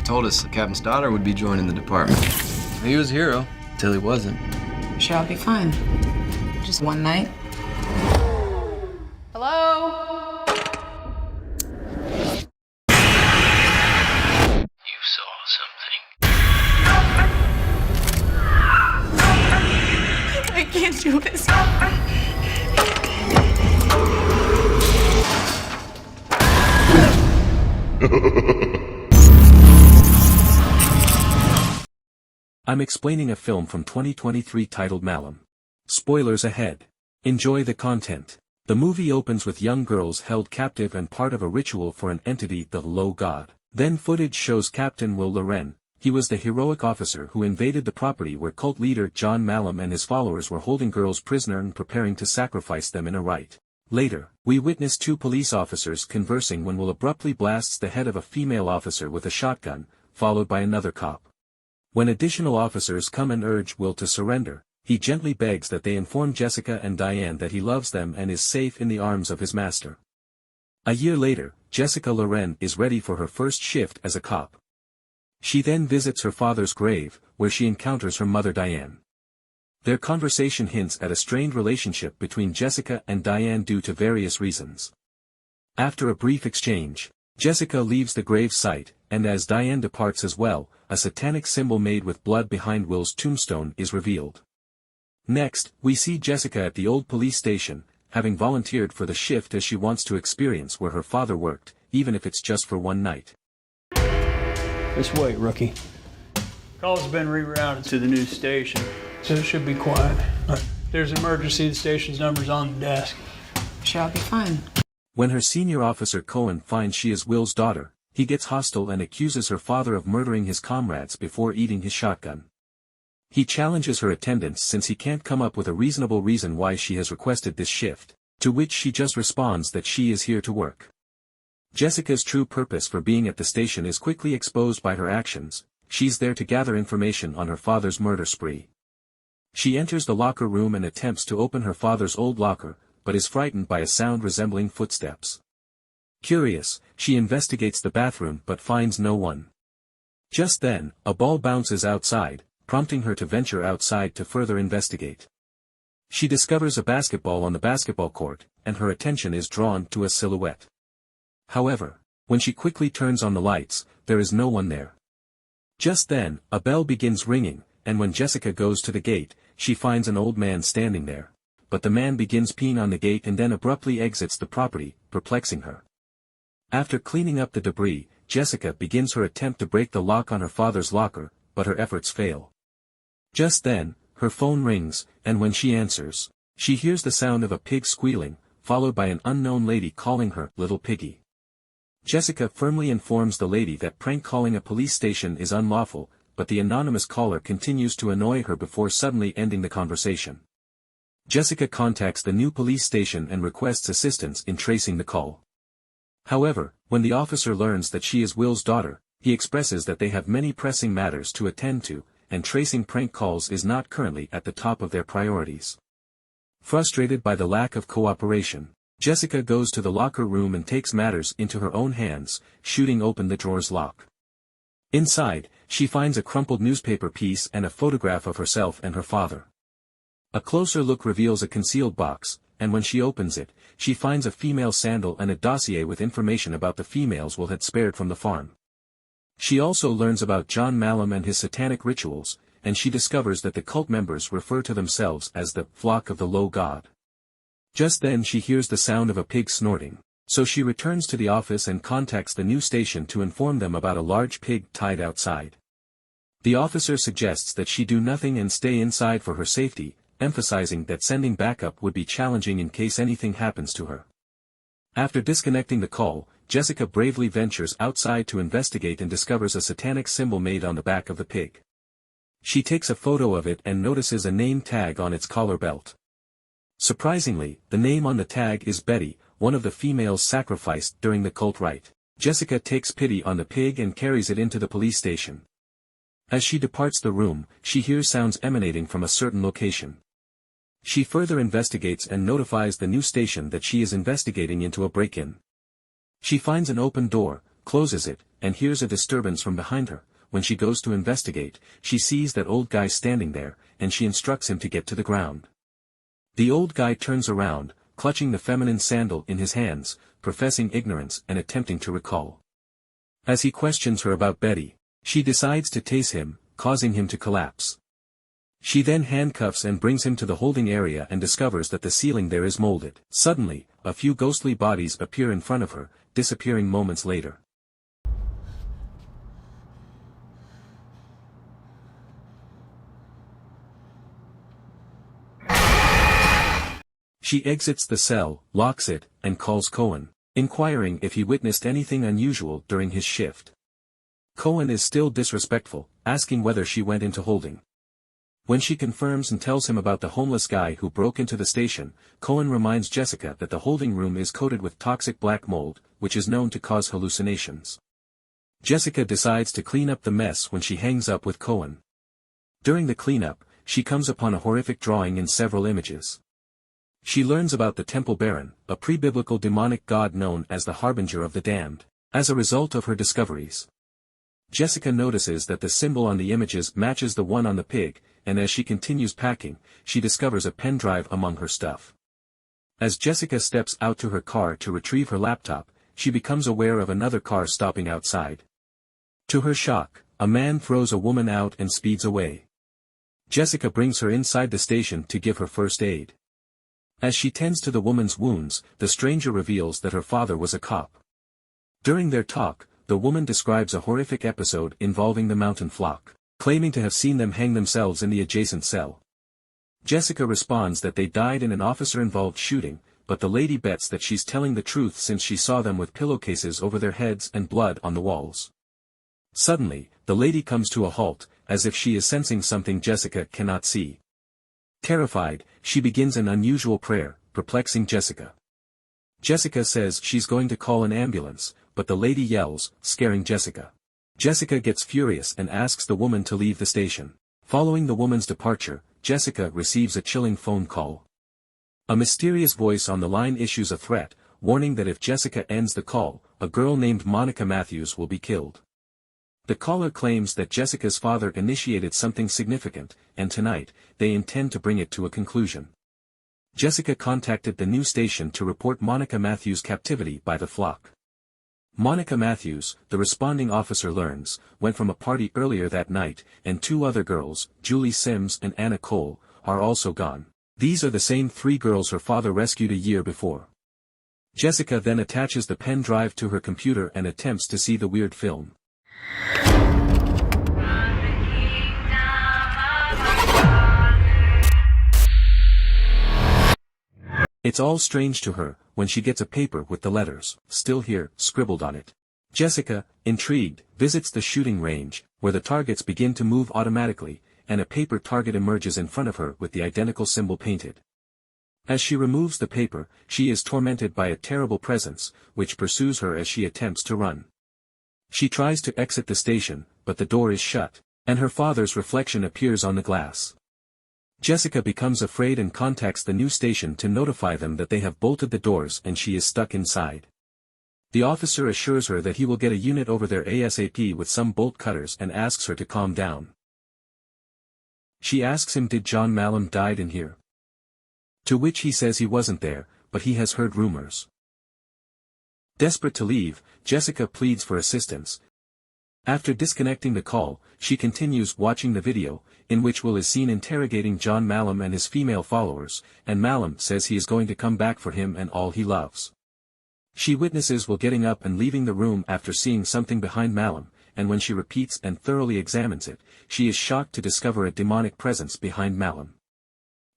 told us the captain's daughter would be joining the department. He was a hero, till he wasn't. Sure, I'll be fine. Just one night. Hello? You saw something. I can't do this. I'm explaining a film from 2023 titled Malum. Spoilers ahead. Enjoy the content. The movie opens with young girls held captive and part of a ritual for an entity, the Low God. Then footage shows Captain Will Loren. He was the heroic officer who invaded the property where cult leader John Malum and his followers were holding girls prisoner and preparing to sacrifice them in a rite. Later, we witness two police officers conversing when Will abruptly blasts the head of a female officer with a shotgun, followed by another cop. When additional officers come and urge Will to surrender, he gently begs that they inform Jessica and Diane that he loves them and is safe in the arms of his master. A year later, Jessica Loren is ready for her first shift as a cop. She then visits her father's grave, where she encounters her mother Diane. Their conversation hints at a strained relationship between Jessica and Diane due to various reasons. After a brief exchange, Jessica leaves the grave site, and as Diane departs as well, a satanic symbol made with blood behind Will's tombstone is revealed. Next, we see Jessica at the old police station, having volunteered for the shift as she wants to experience where her father worked, even if it's just for one night. This way, rookie. Call's been rerouted to the new station, so it should be quiet. If there's an emergency, the station's number's on the desk. Sure, I'll be fine. When her senior officer Cohen finds she is Will's daughter, he gets hostile and accuses her father of murdering his comrades before eating his shotgun. He challenges her attendance since he can't come up with a reasonable reason why she has requested this shift, to which she just responds that she is here to work. Jessica's true purpose for being at the station is quickly exposed by her actions. She's there to gather information on her father's murder spree. She enters the locker room and attempts to open her father's old locker, but is frightened by a sound resembling footsteps. Curious, she investigates the bathroom but finds no one. Just then, a ball bounces outside, prompting her to venture outside to further investigate. She discovers a basketball on the basketball court, and her attention is drawn to a silhouette. However, when she quickly turns on the lights, there is no one there. Just then, a bell begins ringing, and when Jessica goes to the gate, she finds an old man standing there. But the man begins peeing on the gate and then abruptly exits the property, perplexing her. After cleaning up the debris, Jessica begins her attempt to break the lock on her father's locker, but her efforts fail. Just then, her phone rings, and when she answers, she hears the sound of a pig squealing, followed by an unknown lady calling her Little Piggy. Jessica firmly informs the lady that prank calling a police station is unlawful, but the anonymous caller continues to annoy her before suddenly ending the conversation. Jessica contacts the new police station and requests assistance in tracing the call. However, when the officer learns that she is Will's daughter, he expresses that they have many pressing matters to attend to, and tracing prank calls is not currently at the top of their priorities. Frustrated by the lack of cooperation, Jessica goes to the locker room and takes matters into her own hands, shooting open the drawer's lock. Inside, she finds a crumpled newspaper piece and a photograph of herself and her father. A closer look reveals a concealed box, and when she opens it, she finds a female sandal and a dossier with information about the females Will had spared from the farm. She also learns about John Malum and his satanic rituals, and she discovers that the cult members refer to themselves as the flock of the Low God. Just then she hears the sound of a pig snorting, so she returns to the office and contacts the new station to inform them about a large pig tied outside. The officer suggests that she do nothing and stay inside for her safety, emphasizing that sending backup would be challenging in case anything happens to her. After disconnecting the call, Jessica bravely ventures outside to investigate and discovers a satanic symbol made on the back of the pig. She takes a photo of it and notices a name tag on its collar belt. Surprisingly, the name on the tag is Betty, one of the females sacrificed during the cult rite. Jessica takes pity on the pig and carries it into the police station. As she departs the room, she hears sounds emanating from a certain location. She further investigates and notifies the new station that she is investigating into a break-in. She finds an open door, closes it, and hears a disturbance from behind her. When she goes to investigate, she sees that old guy standing there, and she instructs him to get to the ground. The old guy turns around, clutching the feminine sandal in his hands, professing ignorance and attempting to recall. As he questions her about Betty, she decides to tase him, causing him to collapse. She then handcuffs and brings him to the holding area and discovers that the ceiling there is molded. Suddenly, a few ghostly bodies appear in front of her, disappearing moments later. She exits the cell, locks it, and calls Cohen, inquiring if he witnessed anything unusual during his shift. Cohen is still disrespectful, asking whether she went into holding. When she confirms and tells him about the homeless guy who broke into the station, Cohen reminds Jessica that the holding room is coated with toxic black mold, which is known to cause hallucinations. Jessica decides to clean up the mess when she hangs up with Cohen. During the cleanup, she comes upon a horrific drawing in several images. She learns about the Temple Baron, a pre-biblical demonic god known as the Harbinger of the Damned, as a result of her discoveries. Jessica notices that the symbol on the images matches the one on the pig, and as she continues packing, she discovers a pen drive among her stuff. As Jessica steps out to her car to retrieve her laptop, she becomes aware of another car stopping outside. To her shock, a man throws a woman out and speeds away. Jessica brings her inside the station to give her first aid. As she tends to the woman's wounds, the stranger reveals that her father was a cop. During their talk, the woman describes a horrific episode involving the mountain flock, claiming to have seen them hang themselves in the adjacent cell. Jessica responds that they died in an officer-involved shooting, but the lady bets that she's telling the truth since she saw them with pillowcases over their heads and blood on the walls. Suddenly, the lady comes to a halt, as if she is sensing something Jessica cannot see. Terrified, she begins an unusual prayer, perplexing Jessica. Jessica says she's going to call an ambulance, but the lady yells, scaring Jessica. Jessica gets furious and asks the woman to leave the station. Following the woman's departure, Jessica receives a chilling phone call. A mysterious voice on the line issues a threat, warning that if Jessica ends the call, a girl named Monica Matthews will be killed. The caller claims that Jessica's father initiated something significant, and tonight, they intend to bring it to a conclusion. Jessica contacted the new station to report Monica Matthews' captivity by the flock. Monica Matthews, the responding officer learns, went from a party earlier that night, and two other girls, Julie Sims and Anna Cole, are also gone. These are the same three girls her father rescued a year before. Jessica then attaches the pen drive to her computer and attempts to see the weird film. It's all strange to her, when she gets a paper with the letters, "Still here," scribbled on it. Jessica, intrigued, visits the shooting range, where the targets begin to move automatically, and a paper target emerges in front of her with the identical symbol painted. As she removes the paper, she is tormented by a terrible presence, which pursues her as she attempts to run. She tries to exit the station, but the door is shut, and her father's reflection appears on the glass. Jessica becomes afraid and contacts the new station to notify them that they have bolted the doors and she is stuck inside. The officer assures her that he will get a unit over there ASAP with some bolt cutters and asks her to calm down. She asks him did John Malum died in here? To which he says he wasn't there, but he has heard rumors. Desperate to leave, Jessica pleads for assistance. After disconnecting the call, she continues watching the video, in which Will is seen interrogating John Malum and his female followers, and Malum says he is going to come back for him and all he loves. She witnesses Will getting up and leaving the room after seeing something behind Malum, and when she repeats and thoroughly examines it, she is shocked to discover a demonic presence behind Malum.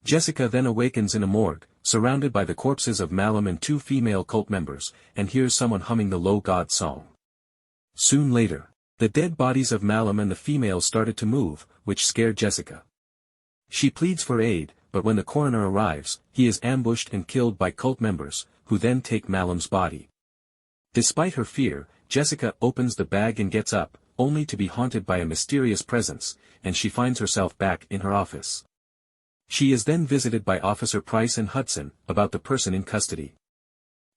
Jessica then awakens in a morgue, surrounded by the corpses of Malum and two female cult members, and hears someone humming the Low God song. Soon later, the dead bodies of Malum and the female started to move, which scared Jessica. She pleads for aid, but when the coroner arrives, he is ambushed and killed by cult members, who then take Malum's body. Despite her fear, Jessica opens the bag and gets up, only to be haunted by a mysterious presence, and she finds herself back in her office. She is then visited by Officer Price and Hudson, about the person in custody.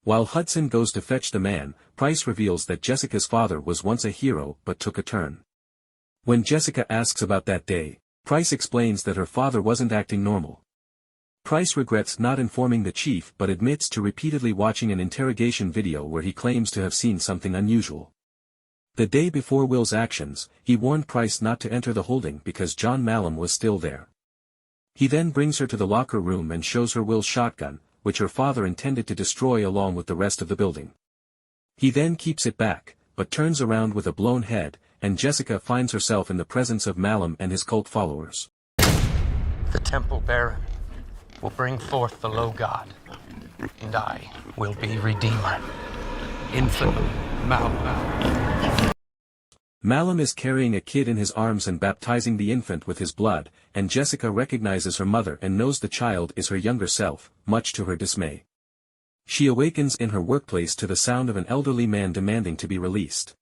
While Hudson goes to fetch the man, Price reveals that Jessica's father was once a hero but took a turn. When Jessica asks about that day, Price explains that her father wasn't acting normal. Price regrets not informing the chief but admits to repeatedly watching an interrogation video where he claims to have seen something unusual. The day before Will's actions, he warned Price not to enter the holding because John Malum was still there. He then brings her to the locker room and shows her Will's shotgun, which her father intended to destroy along with the rest of the building. He then keeps it back, but turns around with a blown head, and Jessica finds herself in the presence of Malum and his cult followers. The Temple Baron will bring forth the low god, and I will be Redeemer. Infinite Malum. Malum is carrying a kid in his arms and baptizing the infant with his blood, and Jessica recognizes her mother and knows the child is her younger self, much to her dismay. She awakens in her workplace to the sound of an elderly man demanding to be released.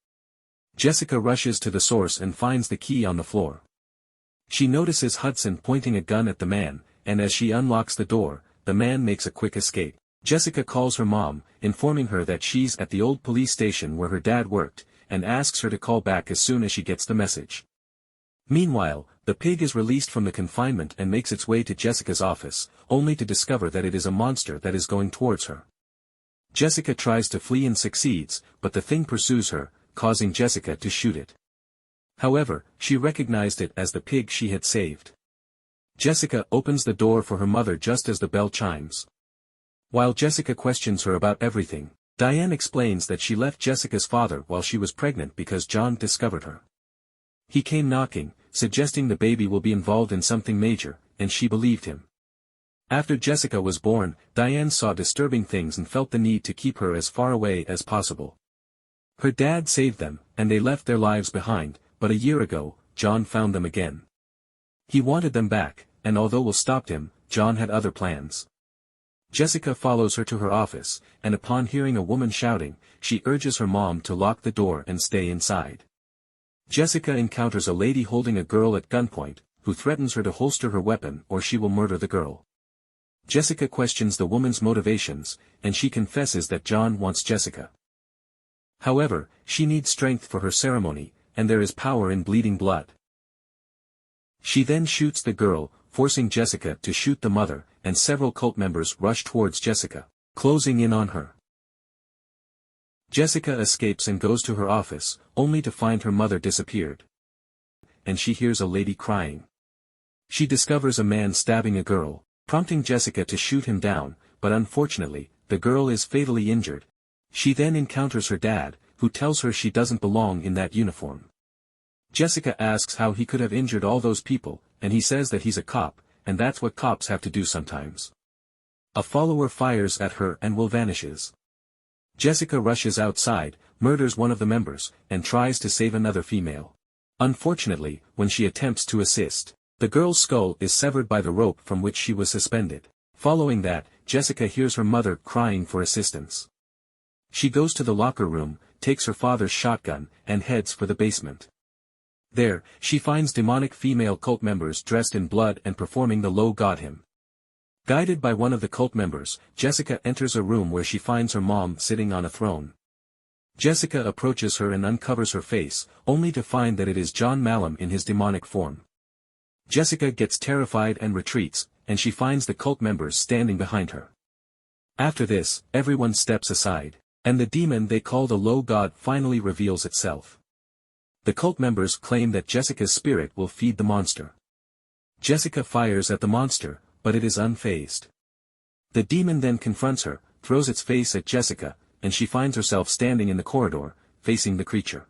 Jessica rushes to the source and finds the key on the floor. She notices Hudson pointing a gun at the man, and as she unlocks the door, the man makes a quick escape. Jessica calls her mom, informing her that she's at the old police station where her dad worked, and asks her to call back as soon as she gets the message. Meanwhile, the pig is released from the confinement and makes its way to Jessica's office, only to discover that it is a monster that is going towards her. Jessica tries to flee and succeeds, but the thing pursues her, causing Jessica to shoot it. However, she recognized it as the pig she had saved. Jessica opens the door for her mother just as the bell chimes. While Jessica questions her about everything, Diane explains that she left Jessica's father while she was pregnant because John discovered her. He came knocking, suggesting the baby will be involved in something major, and she believed him. After Jessica was born, Diane saw disturbing things and felt the need to keep her as far away as possible. Her dad saved them, and they left their lives behind, but a year ago, John found them again. He wanted them back, and although Will stopped him, John had other plans. Jessica follows her to her office, and upon hearing a woman shouting, she urges her mom to lock the door and stay inside. Jessica encounters a lady holding a girl at gunpoint, who threatens her to holster her weapon or she will murder the girl. Jessica questions the woman's motivations, and she confesses that John wants Jessica. However, she needs strength for her ceremony, and there is power in bleeding blood. She then shoots the girl, forcing Jessica to shoot the mother, and several cult members rush towards Jessica, closing in on her. Jessica escapes and goes to her office, only to find her mother disappeared. And she hears a lady crying. She discovers a man stabbing a girl, prompting Jessica to shoot him down, but unfortunately, the girl is fatally injured. She then encounters her dad, who tells her she doesn't belong in that uniform. Jessica asks how he could have injured all those people, and he says that he's a cop, and that's what cops have to do sometimes. A follower fires at her and Will vanishes. Jessica rushes outside, murders one of the members, and tries to save another female. Unfortunately, when she attempts to assist, the girl's skull is severed by the rope from which she was suspended. Following that, Jessica hears her mother crying for assistance. She goes to the locker room, takes her father's shotgun, and heads for the basement. There, she finds demonic female cult members dressed in blood and performing the low god hymn. Guided by one of the cult members, Jessica enters a room where she finds her mom sitting on a throne. Jessica approaches her and uncovers her face, only to find that it is John Malum in his demonic form. Jessica gets terrified and retreats, and she finds the cult members standing behind her. After this, everyone steps aside, and the demon they call the low god finally reveals itself. The cult members claim that Jessica's spirit will feed the monster. Jessica fires at the monster, but it is unfazed. The demon then confronts her, throws its face at Jessica, and she finds herself standing in the corridor, facing the creature.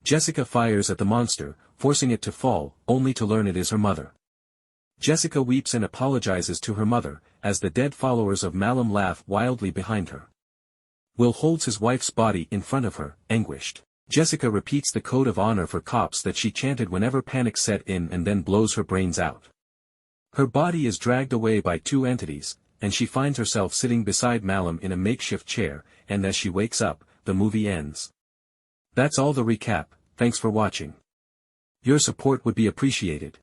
Jessica fires at the monster, forcing it to fall, only to learn it is her mother. Jessica weeps and apologizes to her mother, as the dead followers of Malum laugh wildly behind her. Will holds his wife's body in front of her, anguished. Jessica repeats the code of honor for cops that she chanted whenever panic set in and then blows her brains out. Her body is dragged away by two entities, and she finds herself sitting beside Malum in a makeshift chair, and as she wakes up, the movie ends. That's all the recap, thanks for watching. Your support would be appreciated.